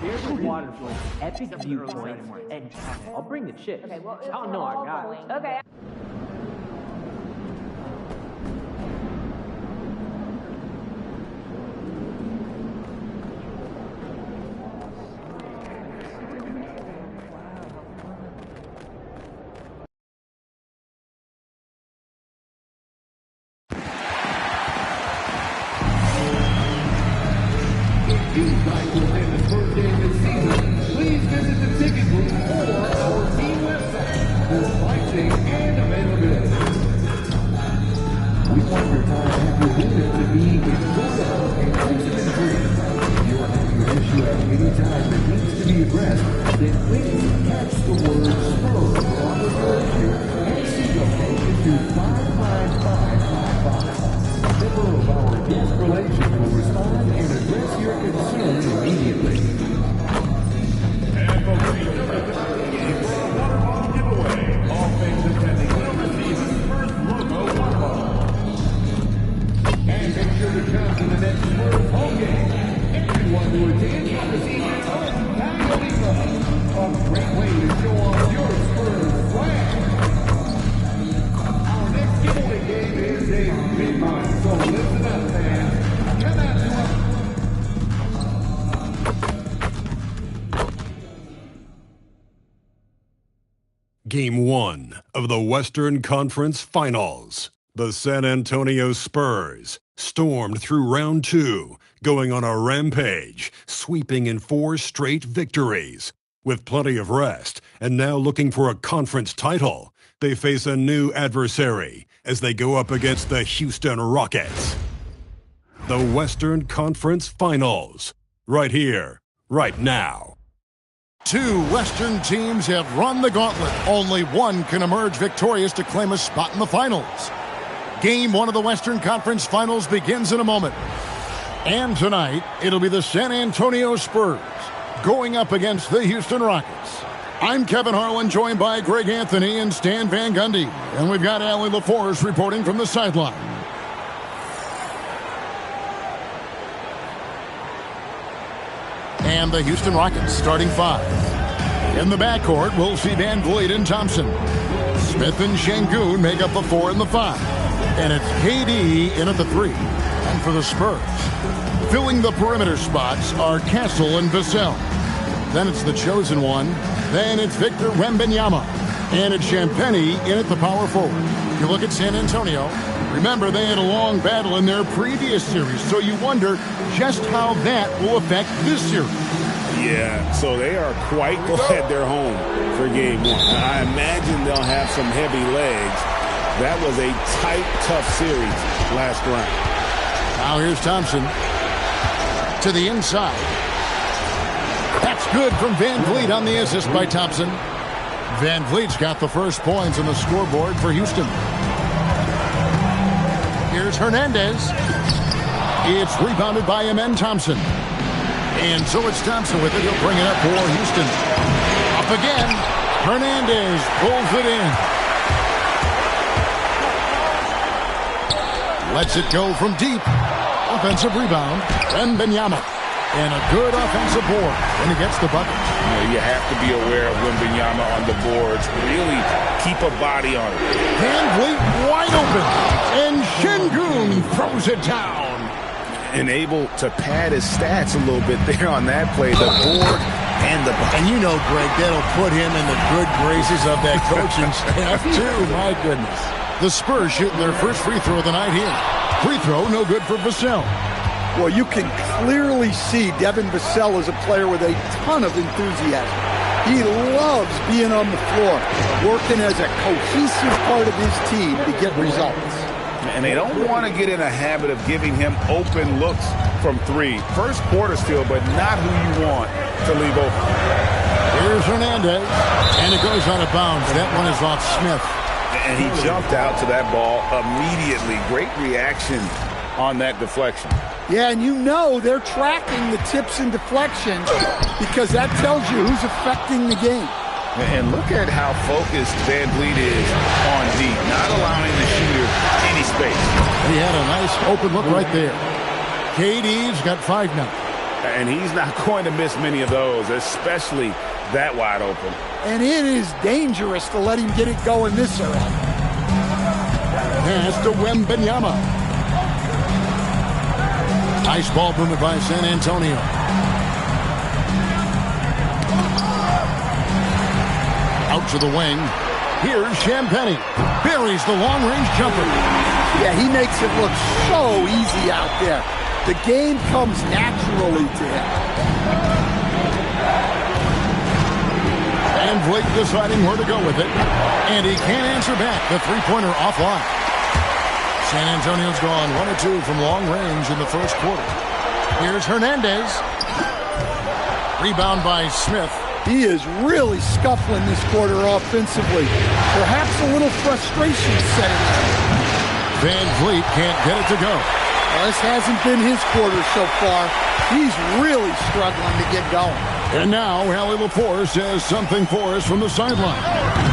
There's a waterfall, epic viewpoints, and I'll bring the chips. Okay, well, oh no, I got it. Okay. You'd like to attend the first game this season, please visit the ticket booth or our team website for pricing and availability. We want your time after dinner to be enjoyable and accident-free. If you're having an issue at any time that needs to be addressed, then please catch the word SPURS on the issue and see location to 55555. A member of our guest relations will respond and address your concern immediately. And folks, for a water bottle giveaway, all fans attending will receive a first logo water bottle. And make sure to come to the next first home game. Everyone who attends will receive their own bag of Lima. A great way to show off your Spurs swag. Our next giveaway game is a big one, so listen up, fans. Come out to us. Game 1 of the Western Conference Finals. The San Antonio Spurs stormed through round 2, going on a rampage, sweeping in 4 straight victories. With plenty of rest, and now looking for a conference title, they face a new adversary as they go up against the Houston Rockets. The Western Conference Finals. Right here, right now. Two Western teams have run the gauntlet. Only one can emerge victorious to claim a spot in the finals. Game 1 of the Western Conference Finals begins in a moment. And tonight, it'll be the San Antonio Spurs going up against the Houston Rockets. I'm Kevin Harlan, joined by Greg Anthony and Stan Van Gundy. And we've got Allie LaForce reporting from the sideline. And the Houston Rockets starting 5. In the backcourt, we'll see Van Vliet and Thompson. Smith and Şengün make up the 4 and the 5. And it's KD in at the 3. And for the Spurs, filling the perimeter spots are Castle and Vassell. Then it's the chosen one. Then it's Victor Wembanyama. And it's Champagnie in at the power forward. You look at San Antonio. Remember, they had a long battle in their previous series, so you wonder just how that will affect this series. Yeah, so they are quite glad they're home for game 1. I imagine they'll have some heavy legs. That was a tight, tough series last round. Now here's Thompson to the inside. That's good from Van Vliet on the assist by Thompson. Van Vliet's got the first points on the scoreboard for Houston. Here's Hernandez. It's rebounded by Amen Thompson. And so it's Thompson with it. He'll bring it up for Houston. Up again. Hernandez pulls it in. Lets it go from deep. Offensive rebound. Wembanyama. And a good offensive board when he gets the bucket. You have to be aware of Wembanyama on the boards. Really keep a body on it. Van Vliet wide open. And Şengün throws it down. And able to pad his stats a little bit there on that play. The board and the bucket. And you know, Greg, that'll put him in the good graces of that coaching staff, too. My goodness. The Spurs shooting their first free throw of the night here. Free throw, no good for Vassell. Well, you can clearly see Devin Vassell is a player with a ton of enthusiasm. He loves being on the floor, working as a cohesive part of his team to get results. And they don't want to get in a habit of giving him open looks from 3. First quarter still, but not who you want to leave open. Here's Hernandez, and it goes out of bounds. That one is off Smith. And he jumped out to that ball immediately. Great reaction on that deflection. Yeah, and you know they're tracking the tips and deflections because that tells you who's affecting the game. And look at how focused Van Vliet is on D, not allowing the shooter any space. He had a nice open look right there. KD's got 5 now. And he's not going to miss many of those, especially that wide open. And it is dangerous to let him get it going this early. Pass to Wembanyama. Nice ball movement by San Antonio. Out to the wing. Here's Champagnie. Buries the long-range jumper. Yeah, he makes it look so easy out there. The game comes naturally to him. Van Vliet deciding where to go with it. And he can't answer back. The three-pointer offline. San Antonio's gone 1 of 2 from long range in the first quarter. Here's Hernandez. Rebound by Smith. He is really scuffling this quarter offensively. Perhaps a little frustration setting in. Van Vliet can't get it to go. Well, this hasn't been his quarter so far. He's really struggling to get going. And now, Allie LaForce says something for us from the sideline.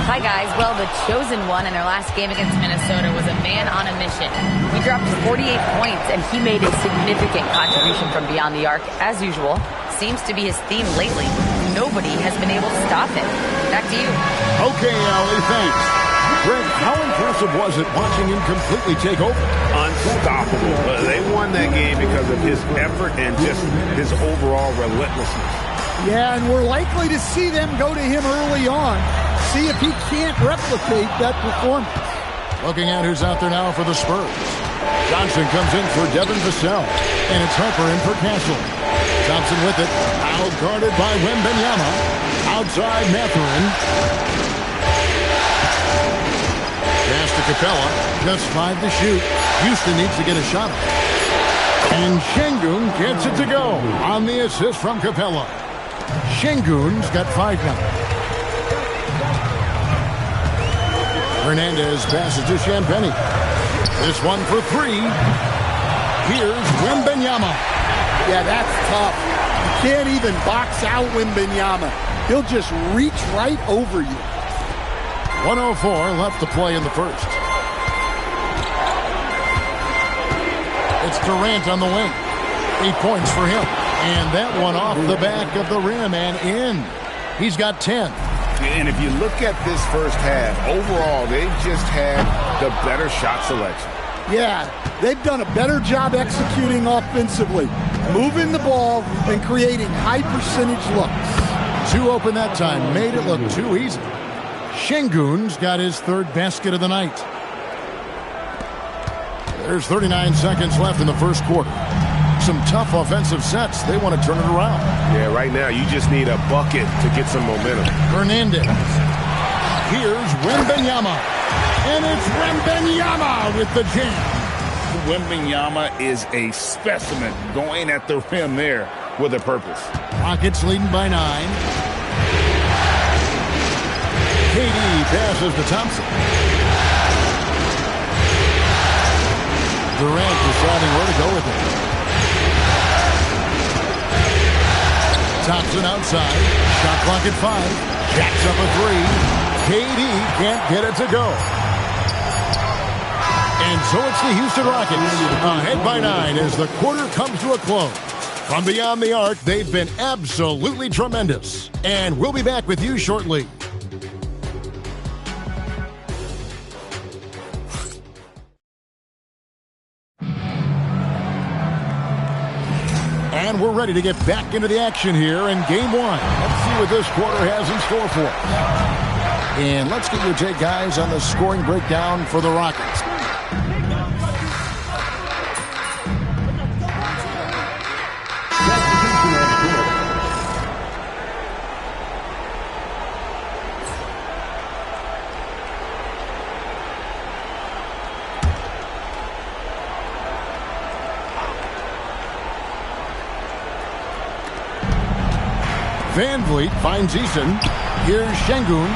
Hi, guys. Well, the chosen one in their last game against Minnesota was a man on a mission. He dropped 48 points, and he made a significant contribution from beyond the arc, as usual. Seems to be his theme lately. Nobody has been able to stop him. Back to you. Okay, Allie, thanks. Greg, how impressive was it watching him completely take over? Unstoppable. They won that game because of his effort and just his overall relentlessness. Yeah, and we're likely to see them go to him early on. See if he can't replicate that performance. Looking at who's out there now for the Spurs. Johnson comes in for Devin Vassell. And it's Harper in for Castle. Thompson with it. Out guarded by Wembanyama. Outside Mathurin. Pass to Capella. Just 5 to shoot. Houston needs to get a shot. And Şengün gets it to go on the assist from Capella. Şengün's got 5 now. Hernandez passes to Champagnie. This one for 3. Here's Wembanyama. Yeah, that's tough. You can't even box out Wembanyama. He'll just reach right over you. 1:04 left to play in the first. It's Durant on the wing. 8 points for him. And that one off the back of the rim and in. He's got 10. And if you look at this first half, overall, they've just had the better shot selection. Yeah, they've done a better job executing offensively, moving the ball and creating high percentage looks. 2 open that time, made it look too easy. Şengün's got his 3rd basket of the night. There's 39 seconds left in the first quarter. Some tough offensive sets. They want to turn it around. Yeah, right now you just need a bucket to get some momentum. Hernandez. Here's Wembanyama. And it's Wembanyama with the jam. Wembanyama is a specimen going at the rim there with a purpose. Rockets leading by 9. KD passes to Thompson. Durant deciding where to go with it. Thompson outside. Shot clock at 5. Jacks up a 3. KD can't get it to go. And so it's the Houston Rockets ahead by 9 as the quarter comes to a close. From beyond the arc, they've been absolutely tremendous. And we'll be back with you shortly. And we're ready to get back into the action here in Game 1. Let's see what this quarter has in store for us. And let's get your take, guys, on the scoring breakdown for the Rockets. Van Vliet finds Eason. Here's Şengün.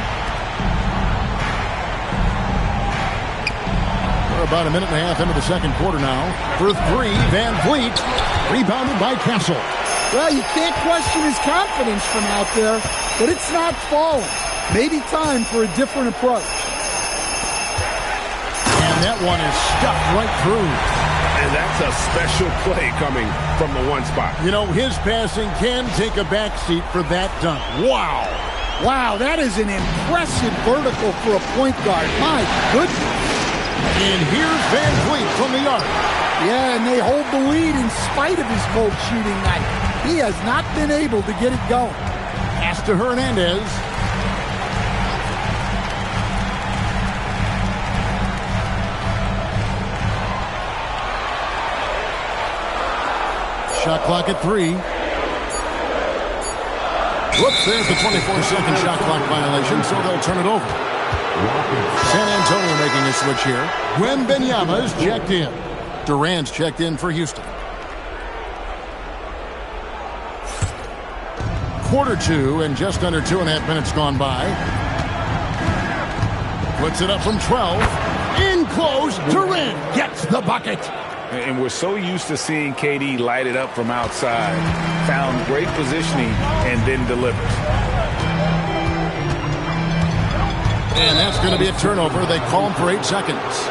We're about a minute and a half into the second quarter now. For 3, Van Vliet. Rebounded by Castle. Well, you can't question his confidence from out there, but it's not falling. Maybe time for a different approach. And that one is stuck right through. And that's a special play coming from the one spot. You know, his passing can take a backseat for that dunk. Wow. Wow, that is an impressive vertical for a point guard. My goodness. And here's Van Vliet from the arc. Yeah, and they hold the lead in spite of his cold shooting night. He has not been able to get it going. Pass to Hernandez. Shot clock at 3. Whoops, there's the 24-second shot clock violation, so they'll turn it over. San Antonio making a switch here. Wembanyama's checked in. Durant's checked in for Houston. Quarter 2 and just under 2.5 minutes gone by. Puts it up from 12. In close, Durant gets the bucket. And we're so used to seeing KD light it up from outside. Found great positioning and then delivers. And that's going to be a turnover. They call him for 8 seconds.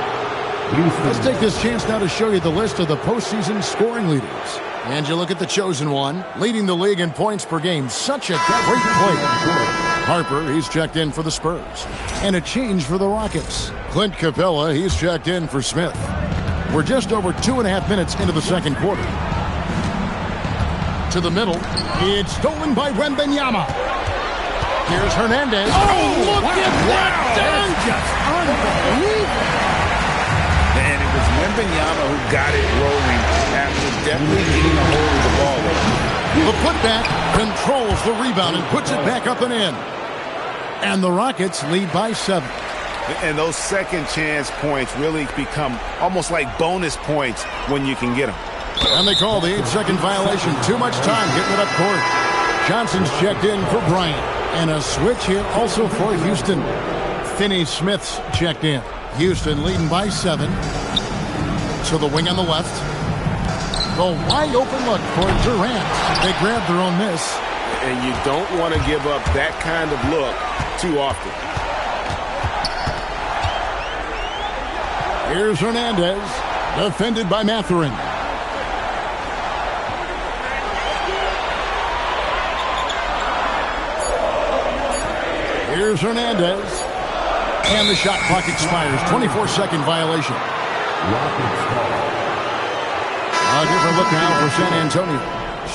Let's take this chance now to show you the list of the postseason scoring leaders. And you look at the chosen one, leading the league in points per game. Such a great player. Harper, he's checked in for the Spurs. And a change for the Rockets. Clint Capella, he's checked in for Smith. We're just over 2.5 minutes into the second quarter. To the middle. It's stolen by Wembanyama. Here's Hernandez. Oh, look at that dunk! Just unbelievable. And it was Wembanyama who got it rolling after definitely getting a hold of the ball. The putback controls the rebound and puts it back up and in. And the Rockets lead by 7. And those second chance points really become almost like bonus points when you can get them. And they call the 8-second violation. Too much time getting it up court. Johnson's checked in for Bryant. And a switch here also for Houston. Finney-Smith's checked in. Houston leading by 7. To the wing on the left. The wide open look for Durant. They grab their own miss. And you don't want to give up that kind of look too often. Here's Hernandez, defended by Mathurin. Here's Hernandez. And the shot clock expires. 24-second violation. A different look now for San Antonio.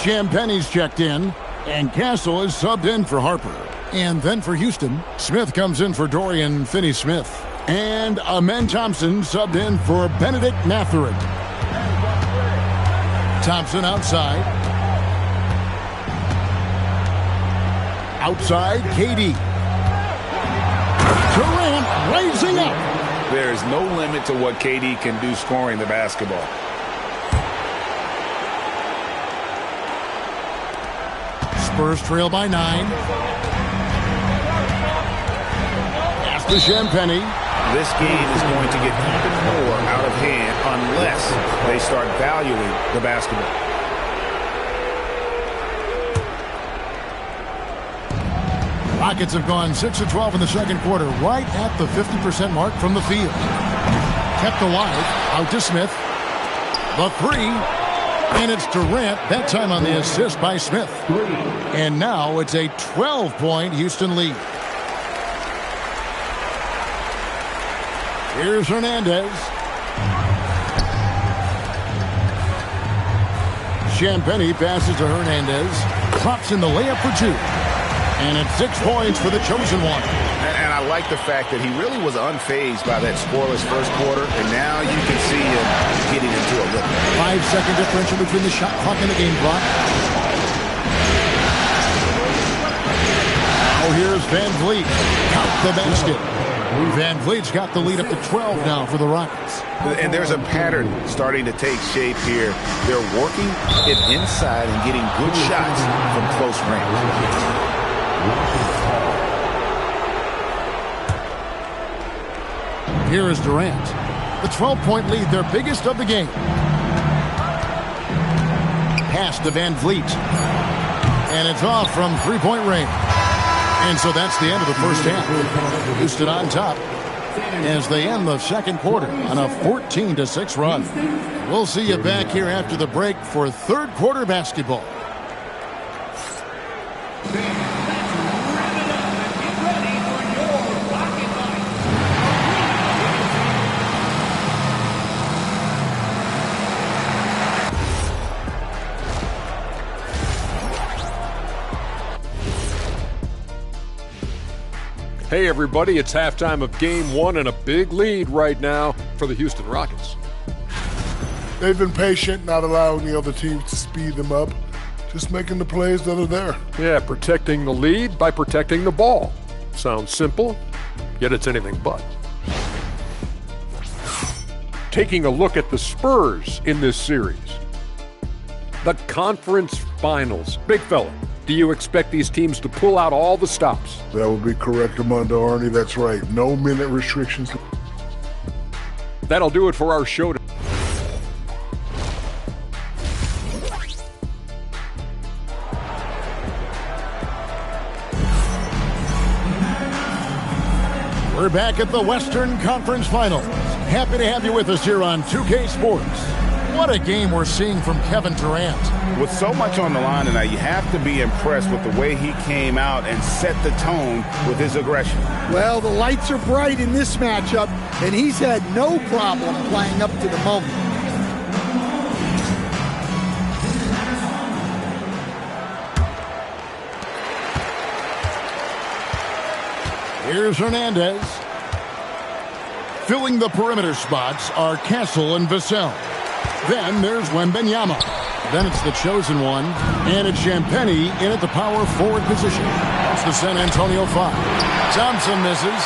Champagne's checked in. And Castle is subbed in for Harper. And then for Houston, Smith comes in for Dorian Finney-Smith. And Amen Thompson subbed in for Benedict Mathurin. Thompson outside. Outside, KD. Durant raising up. There is no limit to what KD can do scoring the basketball. Spurs trail by 9. Pass to Champagnie. This game is going to get even more out of hand unless they start valuing the basketball. Rockets have gone 6 of 12 in the second quarter, right at the 50% mark from the field. Kept alive, out to Smith. The 3, and it's Durant, that time on the assist by Smith. And now it's a 12-point Houston lead. Here's Hernandez. Champagnie passes to Hernandez. Drops in the layup for 2. And it's 6 points for the chosen one. And I like the fact that he really was unfazed by that scoreless first quarter. And now you can see him getting into a rhythm. 5-second differential between the shot clock and the game clock. Now here's Van Vliet. Count the basket. Van Vliet's got the lead up to 12 now for the Rockets. And there's a pattern starting to take shape here. They're working it inside and getting good shots from close range. Here is Durant. The 12-point lead, their biggest of the game. Pass to Van Vliet. And it's off from three-point range. And so that's the end of the first half. Houston on top, as they end the second quarter on a 14-6 run. We'll see you back here after the break for third quarter basketball. Hey everybody, it's halftime of game one and a big lead right now for the Houston Rockets. They've been patient, not allowing the other teams to speed them up, just making the plays that are there. Yeah, protecting the lead by protecting the ball. Sounds simple, yet it's anything but. Taking a look at the Spurs in this series. The conference finals. Big fella, do you expect these teams to pull out all the stops? That would be correct, Armando Arnie. That's right. No minute restrictions. That'll do it for our show today. We're back at the Western Conference Finals. Happy to have you with us here on 2K Sports. What a game we're seeing from Kevin Durant. With so much on the line tonight, you have to be impressed with the way he came out and set the tone with his aggression. Well, the lights are bright in this matchup, and he's had no problem playing up to the moment. Here's Hernandez. Filling the perimeter spots are Castle and Vassell. Then there's Wembanyama. Then it's the chosen one, and it's Champagnie in at the power forward position. It's the San Antonio 5. Thompson misses.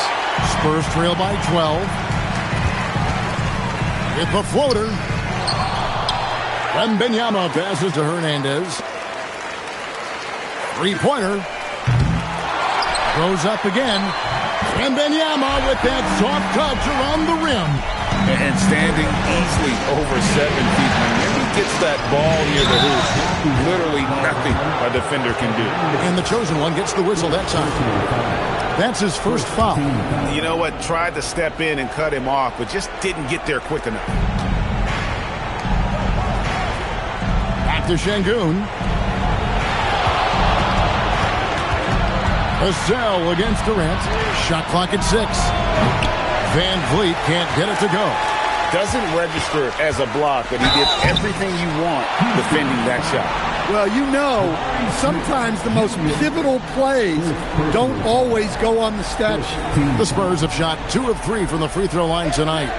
Spurs trail by 12. With the floater. Wembanyama passes to Hernandez. Three-pointer. Goes up again. Wembanyama with that soft touch around the rim. And standing easily over 7 feet. When he gets that ball near the hoop, literally nothing a defender can do. And the chosen one gets the whistle that time. That's his first foul. You know what? Tried to step in and cut him off, but just didn't get there quick enough. Back to Şengün. Vassell against Durant. Shot clock at 6. Van Vliet can't get it to go. Doesn't register as a block, but he did everything you want defending that shot. Well, sometimes the most pivotal plays don't always go on the stat sheet. The Spurs have shot 2 of 3 from the free throw line tonight.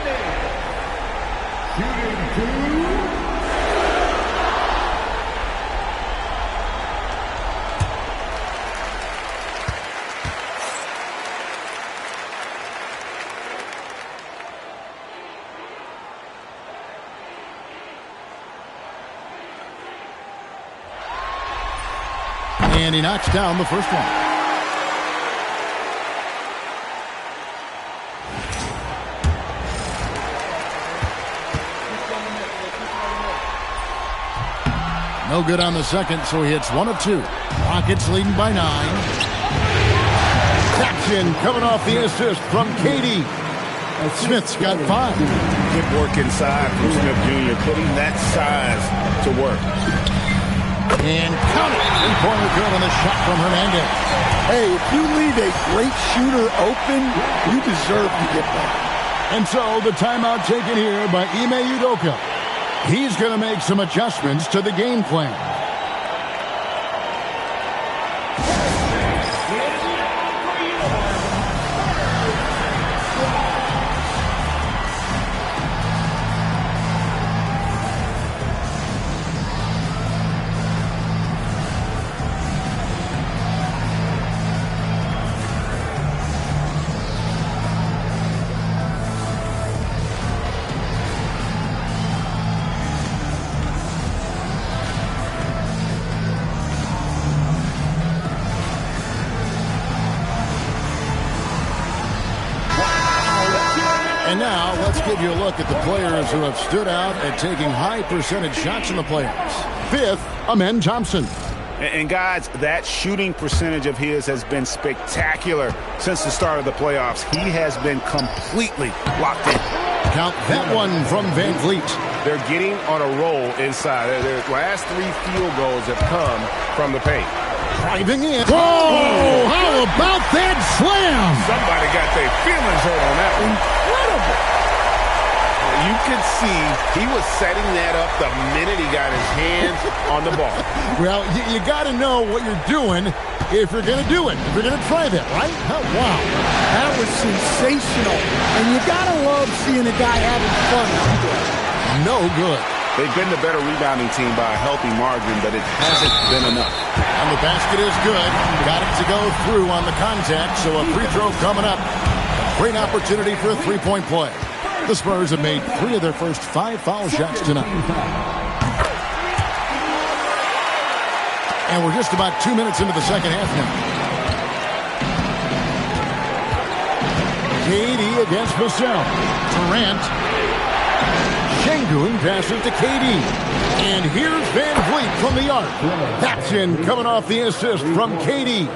And he knocks down the first one. No good on the second, so he hits 1 of 2. Rockets leading by 9. Jackson coming off the assist from KD. Smith's got 5. Good work inside from Smith Jr., putting that size to work. And count it. Three-pointer good on the shot from Hernandez. Hey, if you leave a great shooter open, you deserve to get that. And so the timeout taken here by Ime Udoka. He's going to make some adjustments to the game plan. And now, let's give you a look at the players who have stood out at taking high percentage shots in the playoffs. 5th, Amen Thompson. And guys, that shooting percentage of his has been spectacular since the start of the playoffs. He has been completely locked in. Count that one from Van Vliet. They're getting on a roll inside. Their last 3 field goals have come from the paint. Driving in. Whoa! How about that slam? Somebody got their feelings hurt on that one. Incredible. You could see he was setting that up the minute he got his hands on the ball. Well, you got to know what you're doing if you're going to do it. If you're going to try that, right? Oh, wow. That was sensational. And you got to love seeing a guy having fun. No good. They've been the better rebounding team by a healthy margin, but it hasn't been enough. And the basket is good. Got it to go through on the contact, so a free throw coming up. Great opportunity for a three-point play. The Spurs have made 3 of their first 5 foul shots tonight. And we're just about 2 minutes into the second half now. KD against Vassell. Durant. Şengün passes to KD. And here's Van Vliet from the arc. That's in, coming off the assist from KD.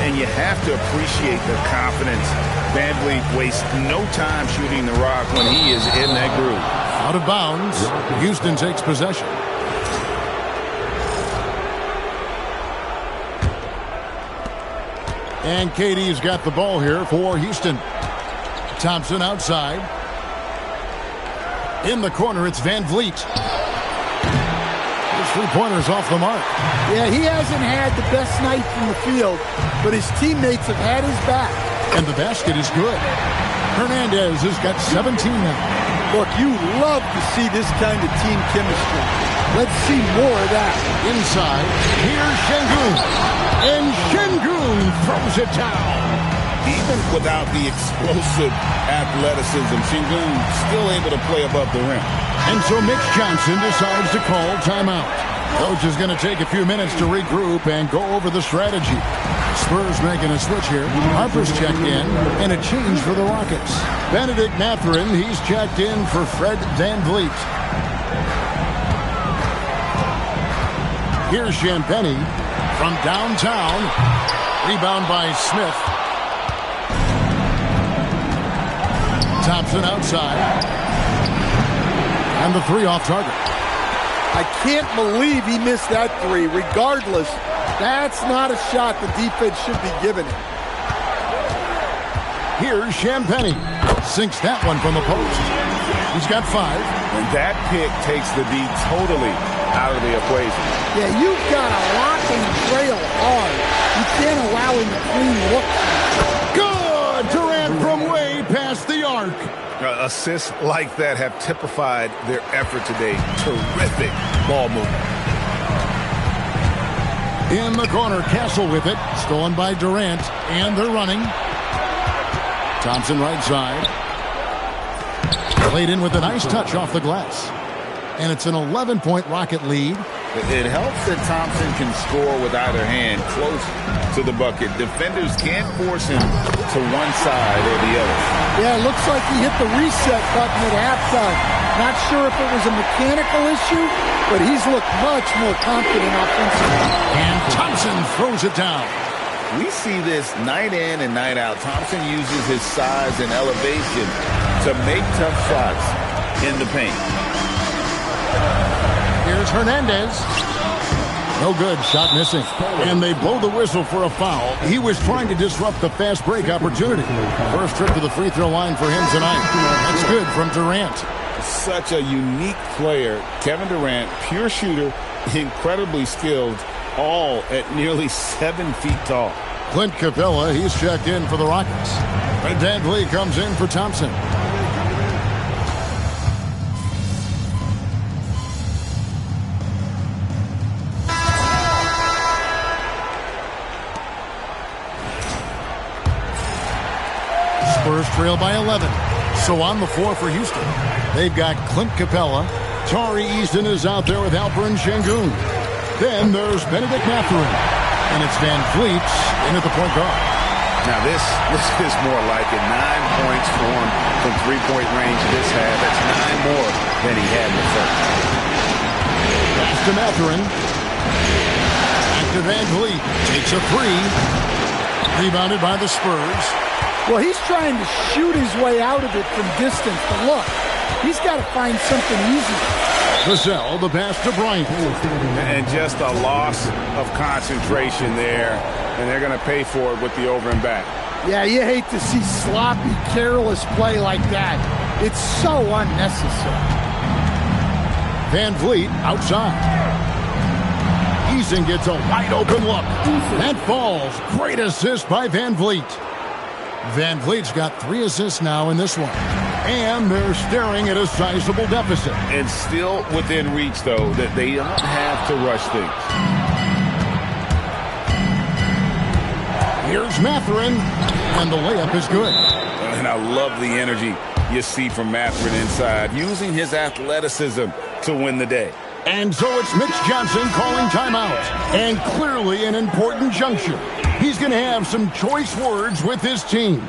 And you have to appreciate the confidence. Van Vliet wastes no time shooting the rock when he is in that groove. Out of bounds. Houston takes possession. And KD's got the ball here for Houston. Thompson outside. In the corner, it's Van Vliet. His three-pointers off the mark. Yeah, he hasn't had the best night from the field, but his teammates have had his back. And the basket is good. Hernandez has got 17 now. Look, you love to see this kind of team chemistry. Let's see more of that. Inside, here's Şengün. And Şengün throws it down. Even without the explosive athleticism, Şengün still able to play above the rim. And so Mitch Johnson decides to call timeout. Coach is going to take a few minutes to regroup and go over the strategy. Spurs making a switch here. Harper's checked in, and a change for the Rockets. Benedict Mathurin, he's checked in for Fred Van Vliet. Here's Champagny from downtown. Rebound by Smith. Thompson outside. And the 3 off target. I can't believe he missed that 3. Regardless, that's not a shot the defense should be giving him. Here's Champagny. Sinks that one from the post. He's got 5. And that pick takes the D totally out of the equation. Yeah, you've got to lock and trail hard. You can't allow him to clean look. Good! Durant from way past the arc. Assists like that have typified their effort today. Terrific ball movement. In the corner, Castle with it. Stolen by Durant. And they're running. Thompson right side. Played in with a nice touch off the glass. And it's an 11-point Rocket lead. It helps that Thompson can score with either hand close to the bucket. Defenders can't force him to one side or the other. Yeah, it looks like he hit the reset button at halftime. Not sure if it was a mechanical issue, but he's looked much more confident offensively. And Thompson throws it down. We see this night in and night out. Thompson uses his size and elevation to make tough shots in the paint. Here's Hernandez. No good. Shot missing. And they blow the whistle for a foul. He was trying to disrupt the fast break opportunity. First trip to the free throw line for him tonight. That's good from Durant. Such a unique player. Kevin Durant, pure shooter, incredibly skilled, all at nearly 7 feet tall. Clint Capella, he's checked in for the Rockets. Fred Van Vliet comes in for Thompson. Spurs trail by 11. So on the floor for Houston, they've got Clint Capella. Tari Easton is out there with Alperen Şengün. Then there's Benedict Mathurin. And it's Van Vliet in at the point guard. Now this is more like it. 9 points for him from three-point range this half. That's 9 more than he had in the first. Pass to Mathurin. And to Van Vliet. Takes a three. Rebounded by the Spurs. Well, he's trying to shoot his way out of it from distance. But look, he's got to find something easy. Vassell, the pass to Bryant. And just a loss of concentration there. And they're going to pay for it with the over and back. Yeah, you hate to see sloppy, careless play like that. It's so unnecessary. Van Vliet outside. Eason gets a wide open look. That falls. Great assist by Van Vliet. Van Vliet's got 3 assists now in this one. And they're staring at a sizable deficit. And still within reach, though, that they don't have to rush things. Here's Mathurin, and the layup is good. And I love the energy you see from Mathurin inside, using his athleticism to win the day. And so it's Mitch Johnson calling timeout. And clearly an important juncture. He's going to have some choice words with his team.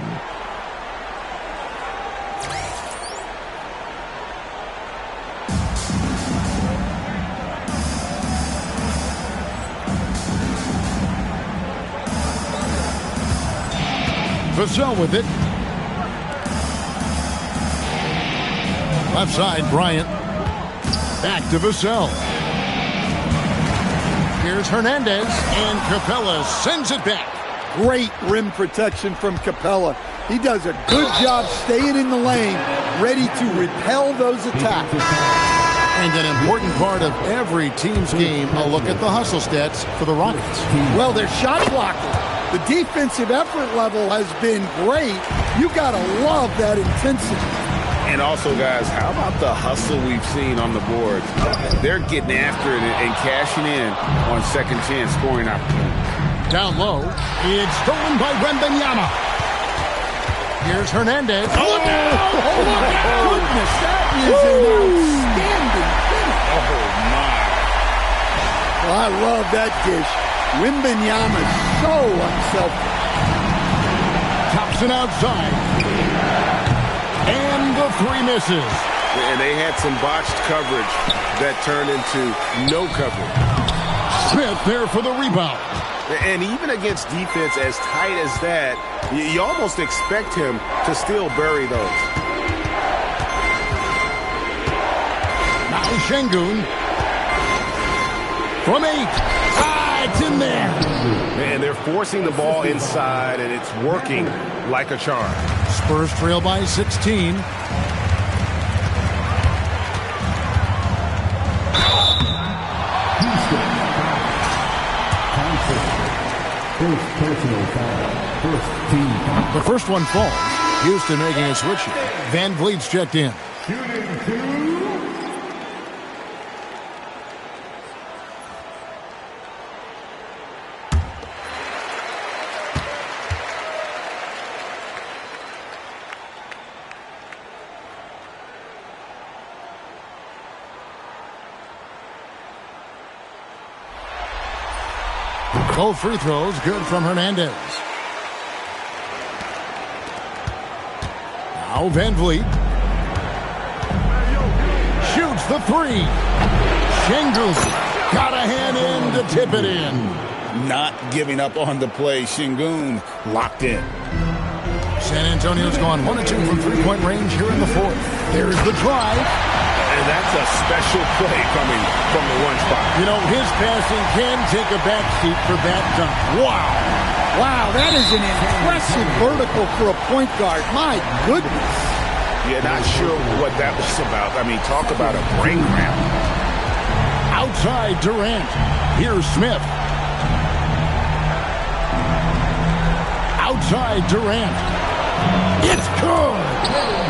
Vassell with it. Left side, Bryant. Back to Vassell. Here's Hernandez, and Capella sends it back. Great rim protection from Capella. He does a good job staying in the lane, ready to repel those attacks. And an important part of every team's game, a look at the hustle stats for the Rockets. Well, they're shot blocking. The defensive effort level has been great. You got to love that intensity. And also, guys, how about the hustle we've seen on the board? They're getting after it and cashing in on second chance scoring opportunities. Down low, it's stolen by Wembanyama. Here's Hernandez. Oh, look out! Goodness, that is an outstanding finish. Oh, my. Well, I love that dish. Wembanyama so unselfish. Thompson outside. And the 3 misses. And they had some botched coverage that turned into no coverage. Smith there for the rebound. And even against defense as tight as that, you almost expect him to still bury those. Now Şengün. From 8. It's in there. Man, they're forcing the ball inside, and it's working like a charm. Spurs trail by 16. The first one falls. Houston making a switch. Van Vliet's checked in. Both free throws good from Hernandez. Now Van Vliet. Shoots the 3. Şengün got a hand in to tip it in. Not giving up on the play. Şengün locked in. San Antonio's gone 1 of 2 from three-point range here in the 4th. There's the drive. And that's a special play coming from the 1 spot. You know, his passing can take a backseat for that dunk. Wow. Wow, that is an impressive vertical for a point guard. My goodness. Yeah, not sure what that was about. I mean, talk about a brain cramp. Outside Durant. Here's Smith. Outside Durant. It's good.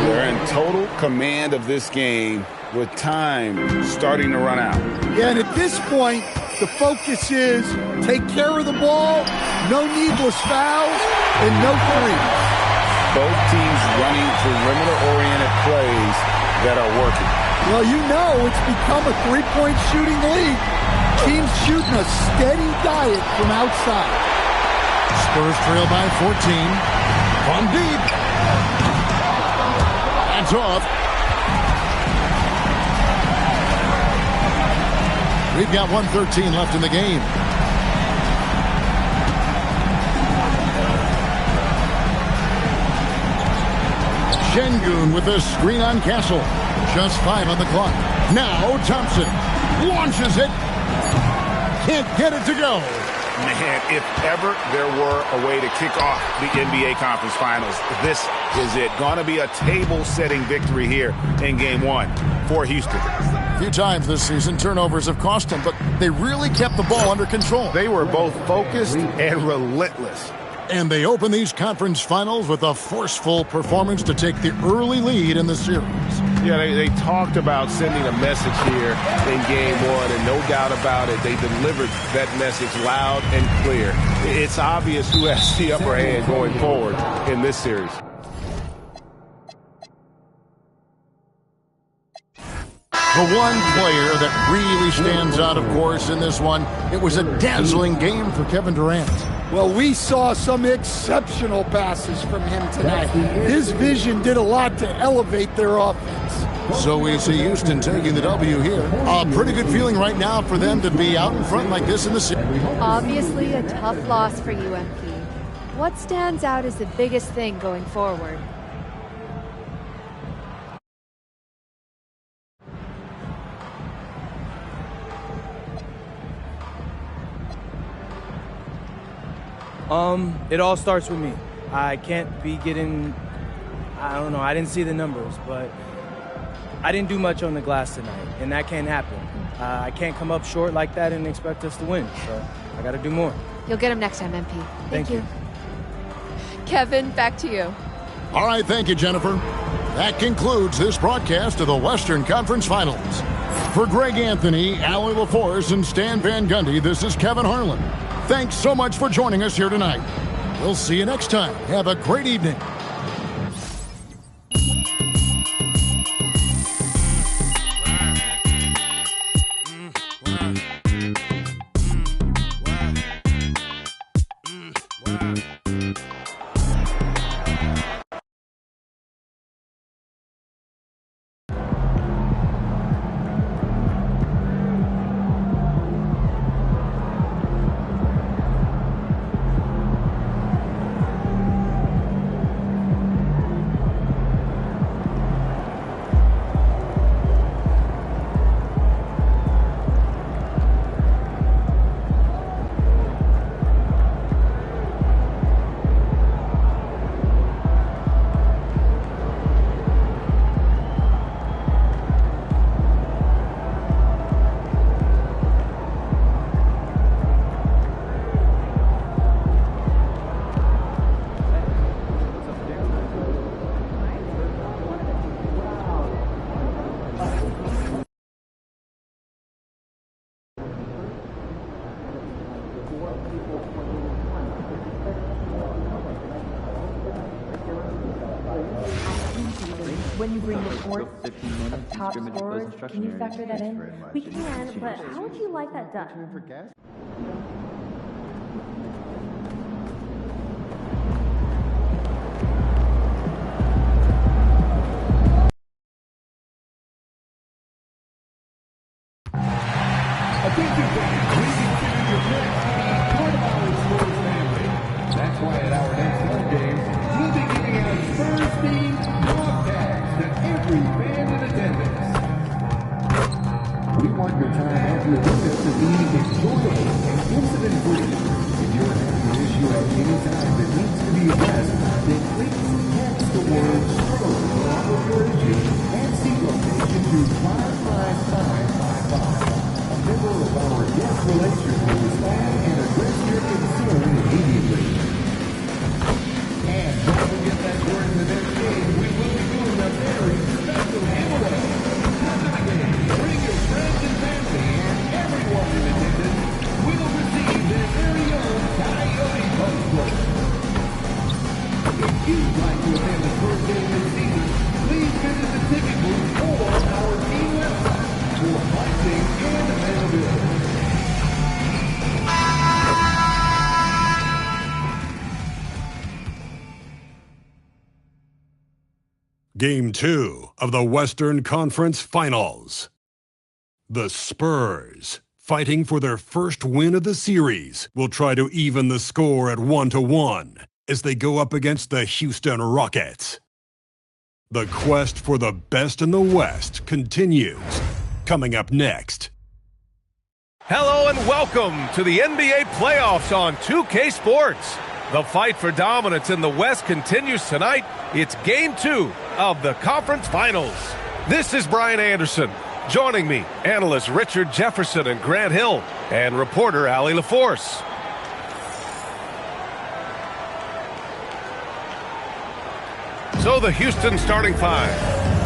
They're in total command of this game with time starting to run out. Yeah, and at this point, the focus is take care of the ball, no needless fouls, and no threes. Both teams running perimeter-oriented plays that are working. Well, you know it's become a three-point shooting league. Teams shooting a steady diet from outside. Spurs trail by 14. From deep. That's off. We've got 1:13 left in the game. Şengün with a screen on Castle. Just 5 on the clock. Now Thompson launches it. Can't get it to go. Man, if ever there were a way to kick off the NBA Conference Finals, this is it. Gonna be a table-setting victory here in Game 1 for Houston. A few times this season, turnovers have cost them, but they really kept the ball under control. They were both focused and relentless. And they open these conference finals with a forceful performance to take the early lead in the series. Yeah, they talked about sending a message here in Game 1, and no doubt about it, they delivered that message loud and clear. It's obvious who has the upper hand going forward in this series. The one player that really stands out, of course, in this one, it was a dazzling game for Kevin Durant. Well, we saw some exceptional passes from him tonight. His vision did a lot to elevate their offense. So we see Houston taking the W here. A pretty good feeling right now for them to be out in front like this in the series. Obviously a tough loss for UMP. What stands out as the biggest thing going forward? It all starts with me. I can't be getting, I don't know, I didn't see the numbers, but I didn't do much on the glass tonight, and that can't happen. I can't come up short like that and expect us to win, so I got to do more. You'll get him next time, MP. Thank you. Kevin, back to you. All right, thank you, Jennifer. That concludes this broadcast of the Western Conference Finals. For Greg Anthony, Allie LaForce, and Stan Van Gundy, this is Kevin Harlan. Thanks so much for joining us here tonight. We'll see you next time. Have a great evening. When you bring reports of top scorers, can you factor that in? We can, but how would you like that done? That's why at our next home game, we'll be giving out Spurs-themed dog tags to every fan in attendance. We want your time after the window to be enjoyable and incident-free. If you're having an issue at any time that needs to be addressed, then please text the word Spurs along with your issue and seat location to 55555. A member of our guest relations will respond and address your concern immediately. And don't forget that during the next game, we will be doing a very special giveaway. Come to the game, bring your friends and family, and everyone in attendance will receive their very own Coyote postcard. If you'd like to attend the first game this season, please visit the ticket booth or our team website for pricing and availability. Game 2 of the Western Conference Finals. The Spurs, fighting for their first win of the series, will try to even the score at 1-1 as they go up against the Houston Rockets. The quest for the best in the West continues. Coming up next. Hello and welcome to the NBA playoffs on 2K Sports. The fight for dominance in the West continues tonight. It's Game 2 of the Conference Finals. This is Brian Anderson. Joining me, analysts Richard Jefferson and Grant Hill, and reporter Allie LaForce. So the Houston starting five.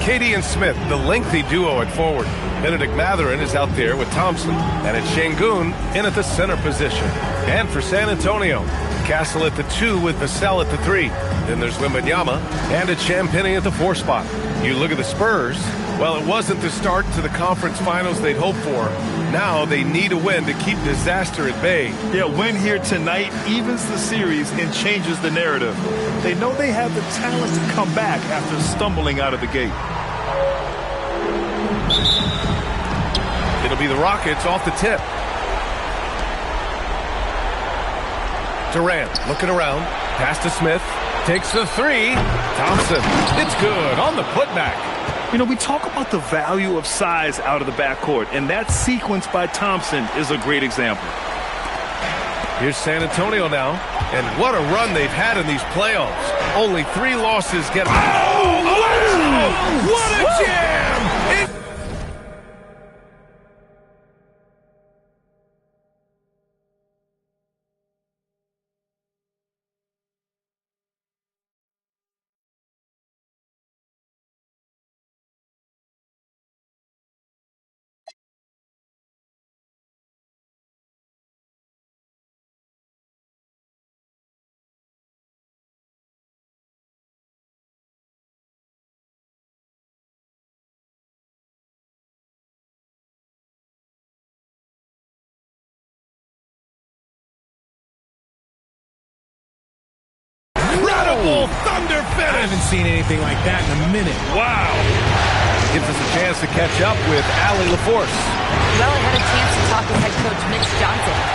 KD and Smith, the lengthy duo at forward. Benedict Mathurin is out there with Thompson, and it's Şengün in at the center position. And for San Antonio, Castle at the 2 with Vassell at the 3. Then there's Wembanyama and it's Champagnie at the 4 spot. You look at the Spurs, well, it wasn't the start to the conference finals they'd hoped for. Now they need a win to keep disaster at bay. Yeah, win here tonight evens the series and changes the narrative. They know they have the talent to come back after stumbling out of the gate. It'll be the Rockets off the tip. Durant looking around, pass to Smith, takes the 3. Thompson, it's good on the putback. You know, we talk about the value of size out of the backcourt, and that sequence by Thompson is a great example. Here's San Antonio now, and what a run they've had in these playoffs. Only 3 losses get... Oh, what a jam! Incredible thunder finish. I haven't seen anything like that in a minute. Wow. Gives us a chance to catch up with Allie LaForce. Well, I had a chance to talk with head coach Mitch Johnson.